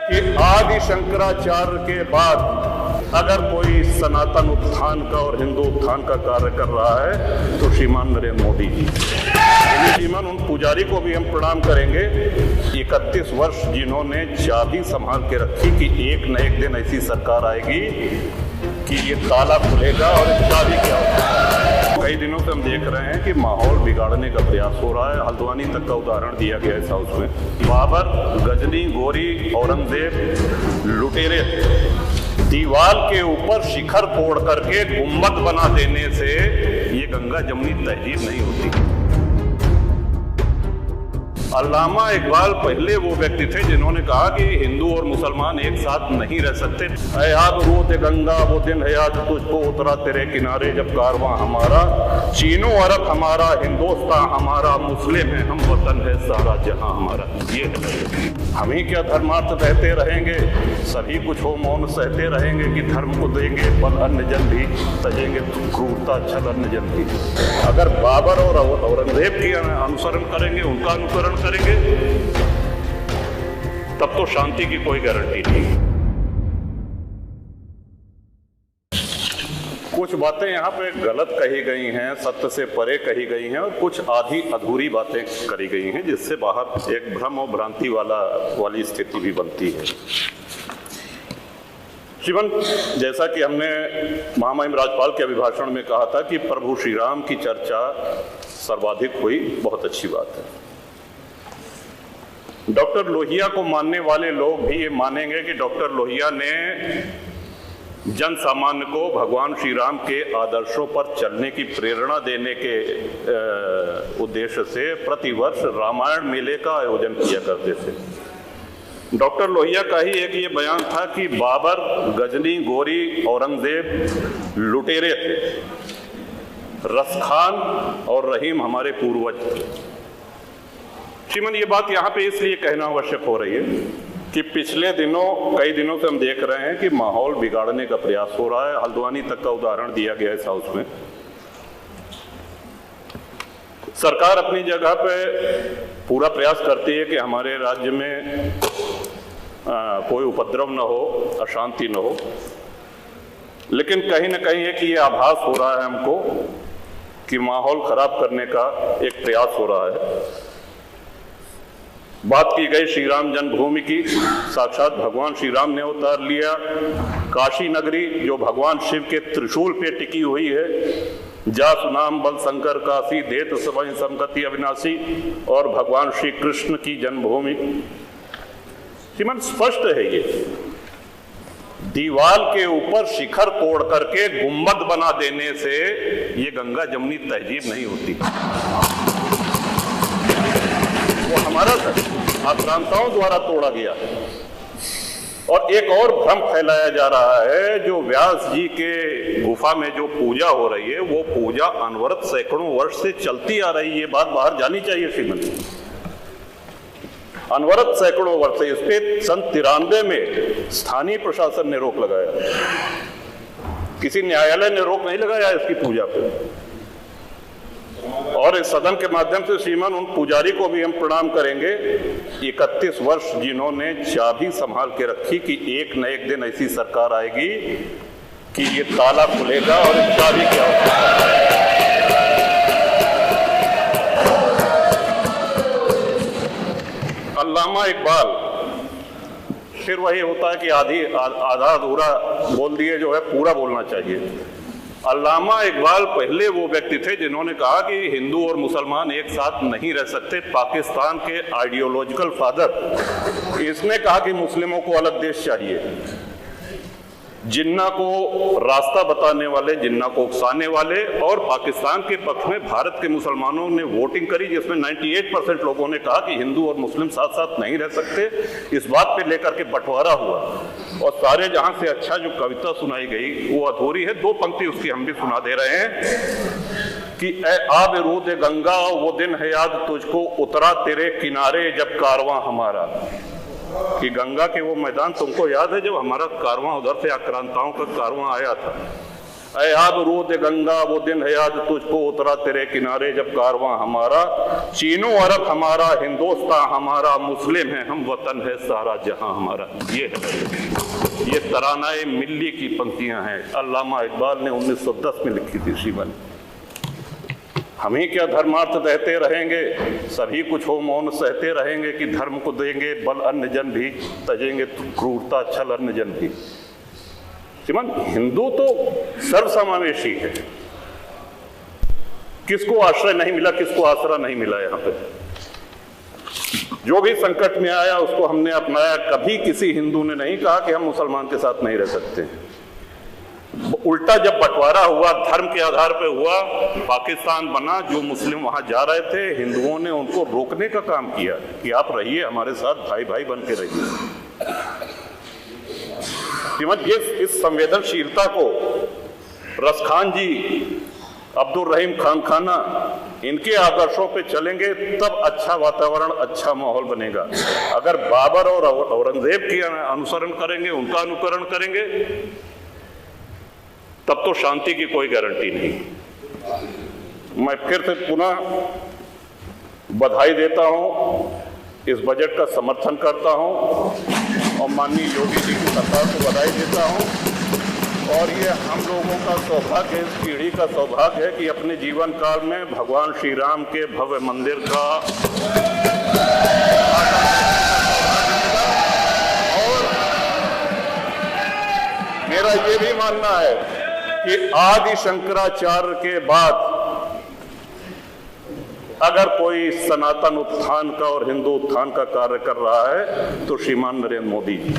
कि आदि शंकराचार्य के बाद अगर कोई सनातन उत्थान का और हिंदू उत्थान का कार्य कर रहा है तो श्रीमान नरेंद्र मोदी जी। श्रीमान उन पुजारी को भी हम प्रणाम करेंगे, 31 वर्ष जिन्होंने चाबी संभाल के रखी कि एक न एक दिन ऐसी सरकार आएगी कि ये ताला खुलेगा और इस चाबी क्या होगा। कई दिनों से हम देख रहे हैं कि माहौल बिगाड़ने का प्रयास हो रहा है। हल्द्वानी तक का उदाहरण दिया गया इस हाउस में। बाबर, गजनी, गोरी, औरंगजेब लुटेरे दीवार के ऊपर शिखर तोड़ करके गुम्बद बना देने से ये गंगा जमुनी तहजीब नहीं होती। अल्लामा इकबाल पहले वो व्यक्ति थे जिन्होंने कहा कि हिंदू और मुसलमान एक साथ नहीं रह सकते। ऐ याद रोते गंगा वो दिन है याद तुझको उतरा तेरे किनारे जब कारवां हमारा, चीनो अरब हमारा, हिंदुस्तान हमारा, मुस्लिम है हम, वतन है सारा जहां हमारा। ये है हम ही क्या धर्मार्थ कहते रहेंगे, सभी कुछ हो मौन सहते रहेंगे कि धर्म को देंगे बल अन्य जन भी तजेंगे क्रूरता छल अन्य जन भी। अगर बाबर और औरंगजेब की अनुसरण करेंगे, उनका अनुकरण करेंगे, तब तो शांति की कोई गारंटी नहीं। कुछ बातें यहाँ पे गलत कही गई हैं, सत्य से परे कही गई हैं और कुछ आधी अधूरी बातें करी गई हैं, जिससे बाहर एक भ्रम और भ्रांति वाली स्थिति भी बनती है। श्रीमान, जैसा कि हमने महामहिम राज्यपाल के अभिभाषण में कहा था कि प्रभु श्री राम की चर्चा सर्वाधिक हुई, बहुत अच्छी बात है। डॉक्टर लोहिया को मानने वाले लोग भी ये मानेंगे कि डॉक्टर लोहिया ने जन सामान्य को भगवान श्री राम के आदर्शों पर चलने की प्रेरणा देने के उद्देश्य से प्रतिवर्ष रामायण मेले का आयोजन किया करते थे। डॉक्टर लोहिया का ही एक ये बयान था कि बाबर, गजनी, गोरी, औरंगजेब लुटेरे थे, रसखान और रहीम हमारे पूर्वज थे। श्रीमान, ये बात यहाँ पे इसलिए कहना आवश्यक हो रही है कि पिछले कई दिनों से हम देख रहे हैं कि माहौल बिगाड़ने का प्रयास हो रहा है। हल्द्वानी तक का उदाहरण दिया गया इस हाउस में। सरकार अपनी जगह पे पूरा प्रयास करती है कि हमारे राज्य में कोई उपद्रव न हो, अशांति न हो, लेकिन कहीं ना कहीं एक ये आभास हो रहा है हमको कि माहौल खराब करने का एक प्रयास हो रहा है। बात की गई श्री राम जन्मभूमि की, साक्षात भगवान श्री राम ने अवतार लिया। काशी नगरी जो भगवान शिव के त्रिशूल पे टिकी हुई है, जा सुनाम बल शंकर काशी, देत सबहि संगति अविनाशी, और भगवान श्री कृष्ण की जन्मभूमि। श्रीमान, स्पष्ट है ये दीवार के ऊपर शिखर तोड़ करके गुम्बद बना देने से ये गंगा जमुनी तहजीब नहीं होती। वो हमारा आक्रांताओं द्वारा तोड़ा गया है। और एक और भ्रम फैलाया जा रहा है, जो व्यास जी के गुफा में जो पूजा हो रही है, वो पूजा अनवरत सैकड़ों वर्ष से चलती आ रही है। ये बात बाहर जानी चाहिए श्रीमती। अनवरत सैकड़ों वर्ष से, इस पे सन 93 में स्थानीय प्रशासन ने रोक लगाया, किसी न्यायालय ने रोक नहीं लगाया इसकी पूजा पे। और इस सदन के माध्यम से श्रीमान उन पुजारी को भी हम प्रणाम करेंगे, 31 वर्ष जिन्होंने चाबी संभाल के रखी कि एक न एक दिन ऐसी सरकार आएगी कि ये ताला खुलेगा और इस चाबी क्या होगा। अल्लामा इकबाल, फिर वही होता है कि आधा अधूरा बोल दिए जो है पूरा बोलना चाहिए। अल्लामा इकबाल पहले वो व्यक्ति थे जिन्होंने कहा कि हिंदू और मुसलमान एक साथ नहीं रह सकते। पाकिस्तान के आइडियोलॉजिकल फादर, इसने कहा कि मुस्लिमों को अलग देश चाहिए। जिन्ना को रास्ता बताने वाले, जिन्ना को उकसाने वाले, और पाकिस्तान के पक्ष में भारत के मुसलमानों ने वोटिंग करी, जिसमें 98% लोगों ने कहा कि हिंदू और मुस्लिम साथ साथ नहीं रह सकते। इस बात पे लेकर के बंटवारा हुआ और सारे जहां से अच्छा जो कविता सुनाई गई वो अधूरी है। 2 पंक्ति उसकी हम भी सुना दे रहे हैं कि ऐ आब रूद गंगा वो दिन है याद तुझको उतरा तेरे किनारे जब कारवां हमारा। कि गंगा के वो मैदान तुमको याद है जब हमारा कारवां उधर से आक्रांताओं का कारवां आया था। ऐ आब रूद गंगा वो दिन है याद तुझको उतरा तेरे किनारे जब कारवां हमारा, चीनो अरब हमारा, हिंदुस्तान हमारा, मुस्लिम है हम, वतन है सारा जहां हमारा। ये तरानाए मिल्ली की पंक्तियां हैं, अल्लामा इकबाल ने 1910 में लिखी थी शिवन। हम ही क्या धर्मार्थ कहते रहेंगे, सभी कुछ हो मौन सहते रहेंगे कि धर्म को देंगे बल अन्य जन भी, तजेंगे क्रूरता छल अन्य जन भी। श्रीमान, हिंदू तो सर्वसमावेशी है, किसको आश्रय नहीं मिला, किसको आसरा नहीं मिला। यहाँ पे जो भी संकट में आया उसको हमने अपनाया। कभी किसी हिंदू ने नहीं कहा कि हम मुसलमान के साथ नहीं रह सकते। उल्टा जब बंटवारा हुआ, धर्म के आधार पे हुआ, पाकिस्तान बना, जो मुस्लिम वहां जा रहे थे, हिंदुओं ने उनको रोकने का काम किया कि आप रहिए हमारे साथ, भाई भाई बन के रहिए। इस संवेदनशीलता को रसखान जी, अब्दुल रहीम खान खाना, इनके आदर्शों पे चलेंगे तब अच्छा वातावरण, अच्छा माहौल बनेगा। अगर बाबर और औरंगजेब की अनुसरण करेंगे, उनका अनुकरण करेंगे, तब तो शांति की कोई गारंटी नहीं। मैं फिर से पुनः बधाई देता हूं, इस बजट का समर्थन करता हूं और माननीय योगी जी की सरकार को बधाई देता हूं। और ये हम लोगों का सौभाग्य, इस पीढ़ी का सौभाग्य है कि अपने जीवन काल में भगवान श्री राम के भव्य मंदिर का और मेरा ये भी मानना है कि आदि शंकराचार्य के बाद अगर कोई सनातन उत्थान का और हिंदू उत्थान का कार्य कर रहा है तो श्रीमान नरेंद्र मोदी जी।